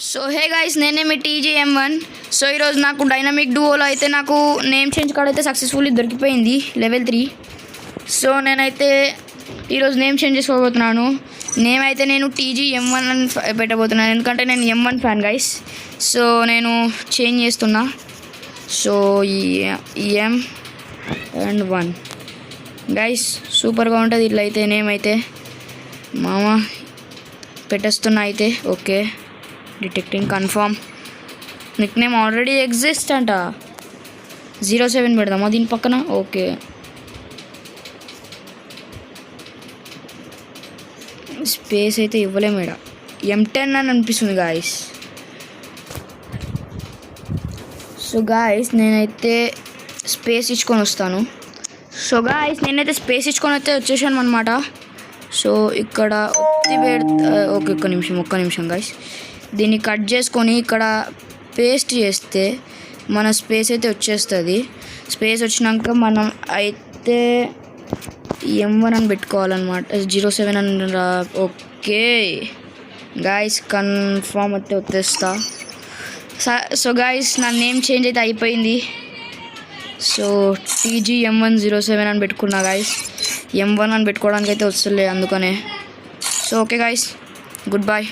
So hey guys, నేనే మీ TGM1. So ఈరోజు నాకు డైనమిక్ డూఓలో అయితే నాకు నేమ్ చేంజ్ కార్డ్ అయితే సక్సెస్ఫుల్లీ దొరికిపోయింది లెవెల్ 3. సో నేనైతే ఈరోజు నేమ్ చేంజ్ చేసుకోబోతున్నాను. నేమ్ అయితే నేను TGM1 అని పెట్టబోతున్నాను, ఎందుకంటే నేను M1 ఫ్యాన్ గైస్. సో నేను చేంజ్ చేస్తున్నా. సో M1 గైస్ సూపర్గా ఉంటుంది ఇట్లా అయితే నేమ్ అయితే మామ పెట్టేస్తున్నా అయితే. Okay, detecting confirm. Nick name already exist అంట. 07 పెడదామా దీని పక్కన? ఓకే, స్పేస్ అయితే ఇవ్వలేము ఇక్కడ. M10 అని అనిపిస్తుంది గాయస్. సో గాయస్ నేనైతే స్పేస్ ఇచ్చుకొని వస్తాను. సో గాయస్ నేనైతే స్పేస్ ఇచ్చుకొని అయితే వచ్చేసాను అనమాట. సో ఇక్కడ ఓకే, ఒక్క నిమిషం గాయస్. దీన్ని కట్ చేసుకొని ఇక్కడ పేస్ట్ చేస్తే మన స్పేస్ అయితే వచ్చేస్తుంది. స్పేస్ వచ్చినాక మనం అయితే M1 అని పెట్టుకోవాలన్నమాట, 07 అని. ఓకే గాయస్ కన్ఫామ్ అయితే వచ్చేస్తా. సో గాయస్ నా నేమ్ చేంజ్ అయితే అయిపోయింది. సో TGM107 అని పెట్టుకున్నా గాయస్. M1 అని పెట్టుకోవడానికి అయితే వస్తలే అందుకనే. So okay guys, good bye.